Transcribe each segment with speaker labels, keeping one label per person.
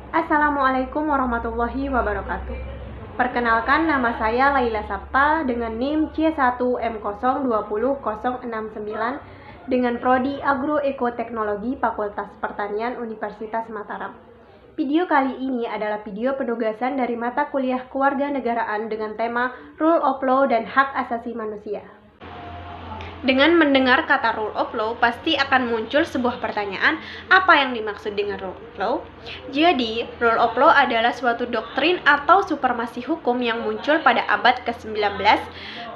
Speaker 1: Assalamualaikum warahmatullahi wabarakatuh. Perkenalkan, nama saya Laila Sapta dengan NIM C1M020069 dengan Prodi Agroekoteknologi Fakultas Pertanian Universitas Mataram. Video kali ini adalah video penugasan dari mata kuliah Kewarganegaraan dengan tema Rule of Law dan Hak Asasi Manusia. Dengan mendengar kata rule of law, pasti akan muncul sebuah pertanyaan, apa yang dimaksud dengan rule of law? Jadi, rule of law adalah suatu doktrin atau supremasi hukum yang muncul pada abad ke-19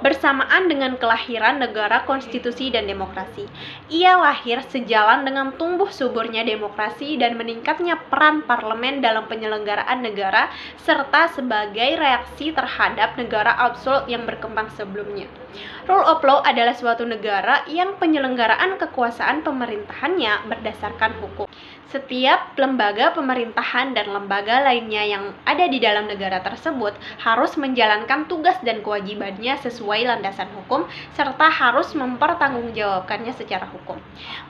Speaker 1: bersamaan dengan kelahiran negara konstitusi dan demokrasi. Ia lahir sejalan dengan tumbuh suburnya demokrasi dan meningkatnya peran parlemen dalam penyelenggaraan negara serta sebagai reaksi terhadap negara absolut yang berkembang sebelumnya. Rule of law adalah suatu negara yang penyelenggaraan kekuasaan pemerintahannya berdasarkan hukum. Setiap lembaga pemerintahan dan lembaga lainnya yang ada di dalam negara tersebut harus menjalankan tugas dan kewajibannya sesuai landasan hukum serta harus mempertanggungjawabkannya secara hukum.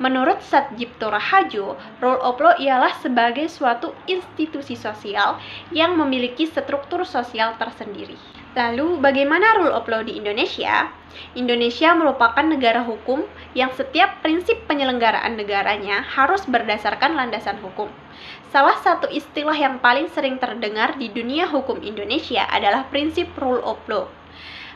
Speaker 1: Menurut Satjipto Raharjo, rule of law ialah sebagai suatu institusi sosial yang memiliki struktur sosial tersendiri. Lalu, bagaimana rule of law di Indonesia? Indonesia merupakan negara hukum yang setiap prinsip penyelenggaraan negaranya harus berdasarkan landasan hukum. Salah satu istilah yang paling sering terdengar di dunia hukum Indonesia adalah prinsip rule of law.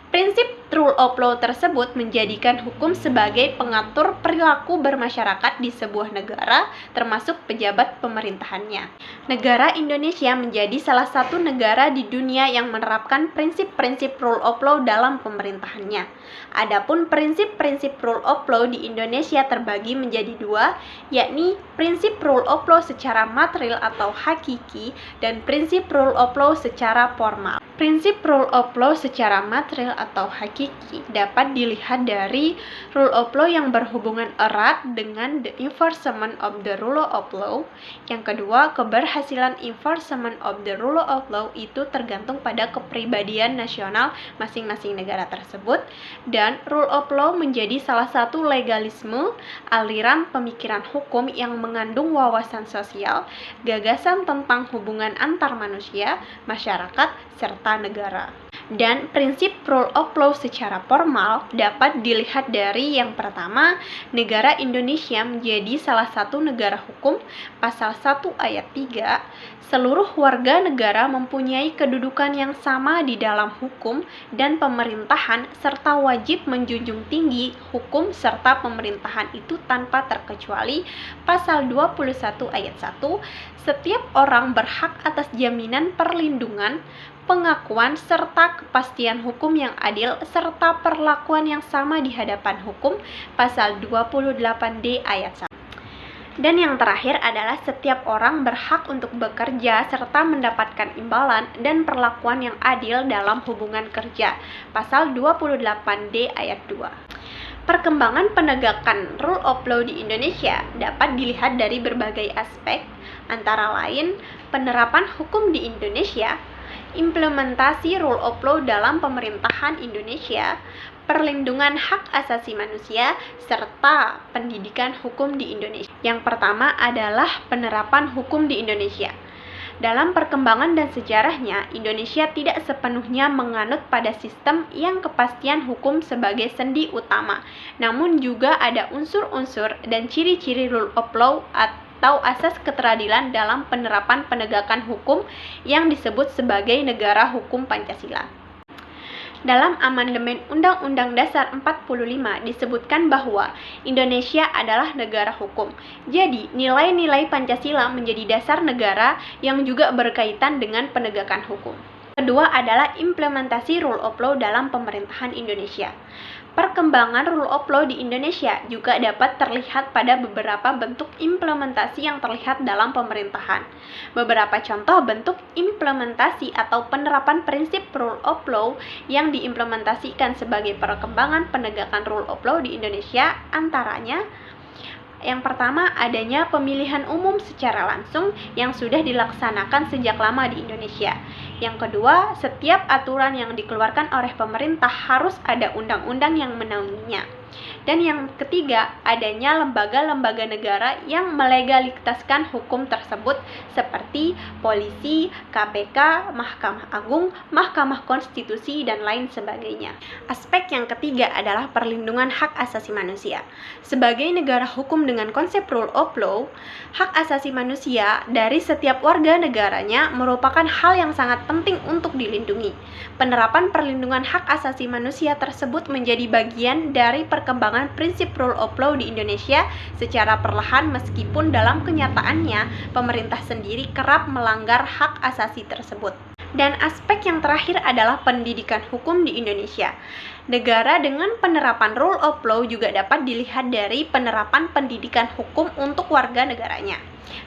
Speaker 1: Prinsip rule of law tersebut menjadikan hukum sebagai pengatur perilaku bermasyarakat di sebuah negara, termasuk pejabat pemerintahannya. Negara Indonesia menjadi salah satu negara di dunia yang menerapkan prinsip-prinsip rule of law dalam pemerintahannya. Adapun prinsip-prinsip rule of law di Indonesia terbagi menjadi dua, yakni prinsip rule of law secara material atau hakiki dan prinsip rule of law secara formal. Prinsip rule of law secara material atau hakiki dapat dilihat dari rule of law yang berhubungan erat dengan the enforcement of the rule of law. Yang kedua, keberhasilan enforcement of the rule of law itu tergantung pada kepribadian nasional masing-masing negara tersebut. Dan rule of law menjadi salah satu legalisme, aliran pemikiran hukum yang mengandung wawasan sosial, gagasan tentang hubungan antar manusia, masyarakat, serta negara. Dan prinsip rule of law secara formal dapat dilihat dari yang pertama, negara Indonesia menjadi salah satu negara hukum. Pasal 1 ayat 3, seluruh warga negara mempunyai kedudukan yang sama di dalam hukum dan pemerintahan serta wajib menjunjung tinggi hukum serta pemerintahan itu tanpa terkecuali. Pasal 21 ayat 1, setiap orang berhak atas jaminan perlindungan, pengakuan serta kepastian hukum yang adil serta perlakuan yang sama di hadapan hukum. Pasal 28D ayat 1. Dan yang terakhir adalah setiap orang berhak untuk bekerja serta mendapatkan imbalan dan perlakuan yang adil dalam hubungan kerja. Pasal 28D ayat 2. Perkembangan penegakan rule of law di Indonesia dapat dilihat dari berbagai aspek, antara lain penerapan hukum di Indonesia, implementasi rule of law dalam pemerintahan Indonesia, perlindungan hak asasi manusia, serta pendidikan hukum di Indonesia. Yang pertama adalah penerapan hukum di Indonesia. Dalam perkembangan dan sejarahnya, Indonesia tidak sepenuhnya menganut pada sistem yang kepastian hukum sebagai sendi utama, namun juga ada unsur-unsur dan ciri-ciri rule of law atau asas keteradilan dalam penerapan penegakan hukum yang disebut sebagai negara hukum Pancasila. Dalam amandemen Undang-Undang Dasar 45 disebutkan bahwa Indonesia adalah negara hukum. Jadi, nilai-nilai Pancasila menjadi dasar negara yang juga berkaitan dengan penegakan hukum. Kedua adalah implementasi rule of law dalam pemerintahan Indonesia. Perkembangan rule of law di Indonesia juga dapat terlihat pada beberapa bentuk implementasi yang terlihat dalam pemerintahan. Beberapa contoh bentuk implementasi atau penerapan prinsip rule of law yang diimplementasikan sebagai perkembangan penegakan rule of law di Indonesia antaranya: yang pertama, adanya pemilihan umum secara langsung yang sudah dilaksanakan sejak lama di Indonesia. Yang kedua, setiap aturan yang dikeluarkan oleh pemerintah harus ada undang-undang yang menaunginya. Dan yang ketiga, adanya lembaga-lembaga negara yang melegalitaskan hukum tersebut seperti polisi, KPK, Mahkamah Agung, Mahkamah Konstitusi, dan lain sebagainya. Aspek yang ketiga adalah perlindungan hak asasi manusia. Sebagai negara hukum dengan konsep rule of law, hak asasi manusia dari setiap warga negaranya merupakan hal yang sangat penting untuk dilindungi. Penerapan perlindungan hak asasi manusia tersebut menjadi bagian dari perkembangan prinsip rule of law di Indonesia secara perlahan, meskipun dalam kenyataannya pemerintah sendiri kerap melanggar hak asasi tersebut. Dan aspek yang terakhir adalah pendidikan hukum di Indonesia. Negara dengan penerapan rule of law juga dapat dilihat dari penerapan pendidikan hukum untuk warga negaranya.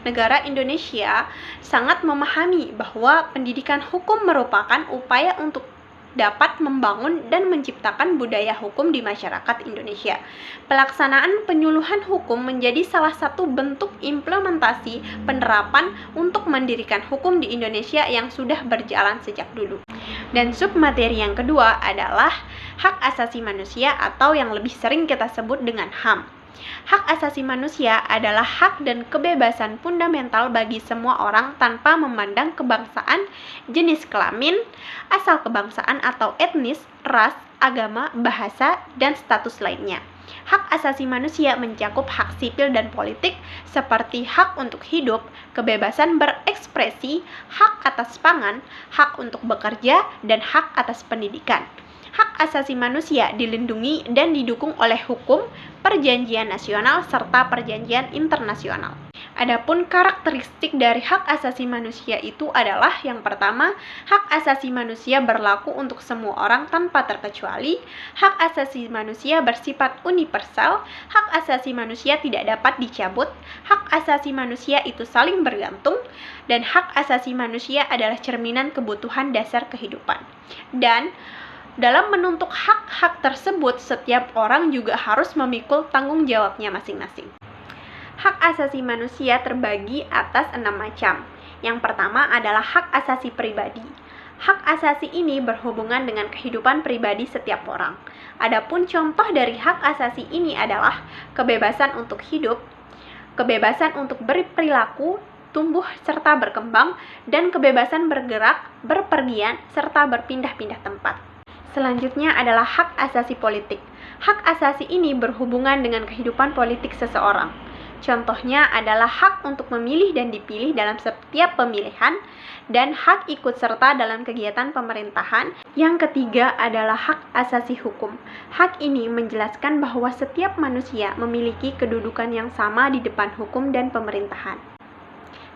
Speaker 1: Negara Indonesia sangat memahami bahwa pendidikan hukum merupakan upaya untuk dapat membangun dan menciptakan budaya hukum di masyarakat Indonesia. Pelaksanaan penyuluhan hukum menjadi salah satu bentuk implementasi penerapan untuk mendirikan hukum di Indonesia yang sudah berjalan sejak dulu. Dan submateri yang kedua adalah hak asasi manusia atau yang lebih sering kita sebut dengan HAM. Hak asasi manusia adalah hak dan kebebasan fundamental bagi semua orang tanpa memandang kebangsaan, jenis kelamin, asal kebangsaan atau etnis, ras, agama, bahasa, dan status lainnya. Hak asasi manusia mencakup hak sipil dan politik seperti hak untuk hidup, kebebasan berekspresi, hak atas pangan, hak untuk bekerja, dan hak atas pendidikan. Hak asasi manusia dilindungi dan didukung oleh hukum, perjanjian nasional, serta perjanjian internasional. Adapun karakteristik dari hak asasi manusia itu adalah yang pertama, hak asasi manusia berlaku untuk semua orang tanpa terkecuali, hak asasi manusia bersifat universal, hak asasi manusia tidak dapat dicabut, hak asasi manusia itu saling bergantung, dan hak asasi manusia adalah cerminan kebutuhan dasar kehidupan. Dan dalam menuntut hak-hak tersebut, setiap orang juga harus memikul tanggung jawabnya masing-masing. Hak asasi manusia terbagi atas 6 macam. Yang pertama adalah hak asasi pribadi. Hak asasi ini berhubungan dengan kehidupan pribadi setiap orang. Adapun contoh dari hak asasi ini adalah kebebasan untuk hidup, kebebasan untuk berperilaku, tumbuh serta berkembang, dan kebebasan bergerak, berpergian, serta berpindah-pindah tempat. Selanjutnya adalah hak asasi politik. Hak asasi ini berhubungan dengan kehidupan politik seseorang. Contohnya adalah hak untuk memilih dan dipilih dalam setiap pemilihan, dan hak ikut serta dalam kegiatan pemerintahan. Yang ketiga adalah hak asasi hukum. Hak ini menjelaskan bahwa setiap manusia memiliki kedudukan yang sama di depan hukum dan pemerintahan.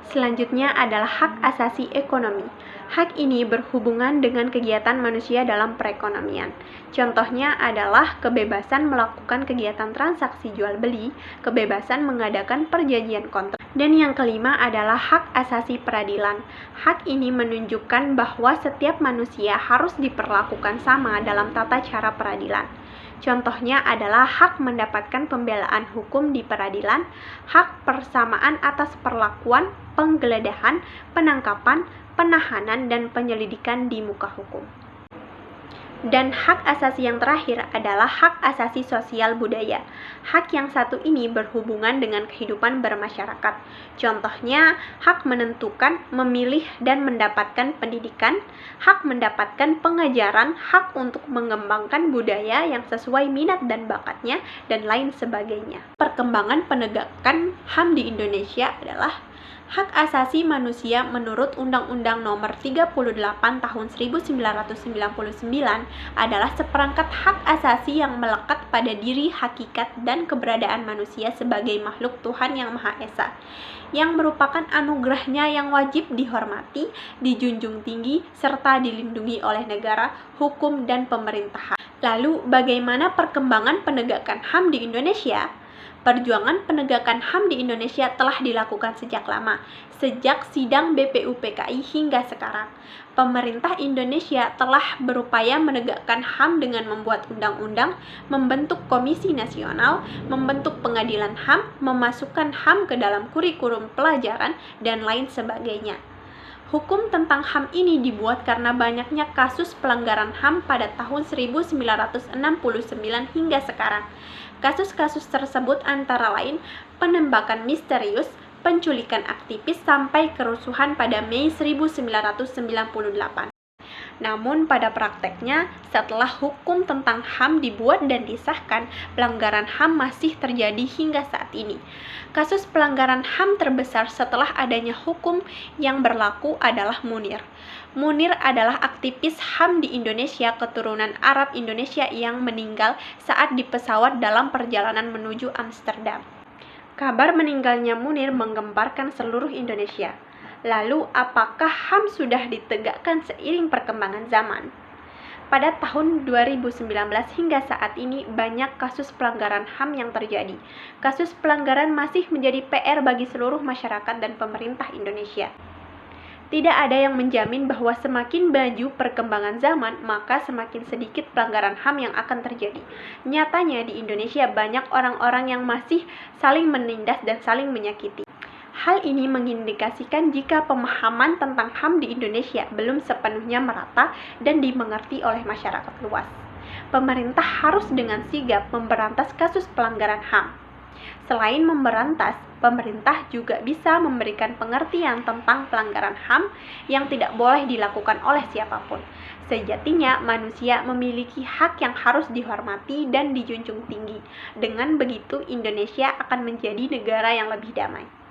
Speaker 1: Selanjutnya adalah hak asasi ekonomi. Hak ini berhubungan dengan kegiatan manusia dalam perekonomian. Contohnya adalah kebebasan melakukan kegiatan transaksi jual beli, kebebasan mengadakan perjanjian kontrak. Dan yang kelima adalah hak asasi peradilan. Hak ini menunjukkan bahwa setiap manusia harus diperlakukan sama dalam tata cara peradilan. Contohnya adalah hak mendapatkan pembelaan hukum di peradilan, hak persamaan atas perlakuan, penggeledahan, penangkapan, penahanan, dan penyelidikan di muka hukum. Dan hak asasi yang terakhir adalah hak asasi sosial budaya. Hak yang satu ini berhubungan dengan kehidupan bermasyarakat. Contohnya, hak menentukan, memilih, dan mendapatkan pendidikan, hak mendapatkan pengajaran, hak untuk mengembangkan budaya yang sesuai minat dan bakatnya, dan lain sebagainya. Perkembangan penegakan HAM di Indonesia adalah hak asasi manusia menurut Undang-Undang Nomor 38 Tahun 1999 adalah seperangkat hak asasi yang melekat pada diri, hakikat, dan keberadaan manusia sebagai makhluk Tuhan Yang Maha Esa, yang merupakan anugerahnya yang wajib dihormati, dijunjung tinggi, serta dilindungi oleh negara, hukum, dan pemerintahan. Lalu, bagaimana perkembangan penegakan HAM di Indonesia? Perjuangan penegakan HAM di Indonesia telah dilakukan sejak lama, sejak sidang BPUPKI hingga sekarang. Pemerintah Indonesia telah berupaya menegakkan HAM dengan membuat undang-undang, membentuk komisi nasional, membentuk pengadilan HAM, memasukkan HAM ke dalam kurikulum pelajaran, dan lain sebagainya. Hukum tentang HAM ini dibuat karena banyaknya kasus pelanggaran HAM pada tahun 1969 hingga sekarang. Kasus-kasus tersebut antara lain penembakan misterius, penculikan aktivis, sampai kerusuhan pada Mei 1998. Namun pada prakteknya, setelah hukum tentang HAM dibuat dan disahkan, pelanggaran HAM masih terjadi hingga saat ini. Kasus pelanggaran HAM terbesar setelah adanya hukum yang berlaku adalah Munir. Munir adalah aktivis HAM di Indonesia keturunan Arab Indonesia yang meninggal saat di pesawat dalam perjalanan menuju Amsterdam. Kabar meninggalnya Munir menggemparkan seluruh Indonesia. Lalu, apakah HAM sudah ditegakkan seiring perkembangan zaman? Pada tahun 2019 hingga saat ini, banyak kasus pelanggaran HAM yang terjadi. Kasus pelanggaran masih menjadi PR bagi seluruh masyarakat dan pemerintah Indonesia. Tidak ada yang menjamin bahwa semakin maju perkembangan zaman, maka semakin sedikit pelanggaran HAM yang akan terjadi. Nyatanya di Indonesia banyak orang-orang yang masih saling menindas dan saling menyakiti. Hal ini mengindikasikan jika pemahaman tentang HAM di Indonesia belum sepenuhnya merata dan dimengerti oleh masyarakat luas. Pemerintah harus dengan sigap memberantas kasus pelanggaran HAM. Selain memberantas, pemerintah juga bisa memberikan pengertian tentang pelanggaran HAM yang tidak boleh dilakukan oleh siapapun. Sejatinya, manusia memiliki hak yang harus dihormati dan dijunjung tinggi. Dengan begitu, Indonesia akan menjadi negara yang lebih damai.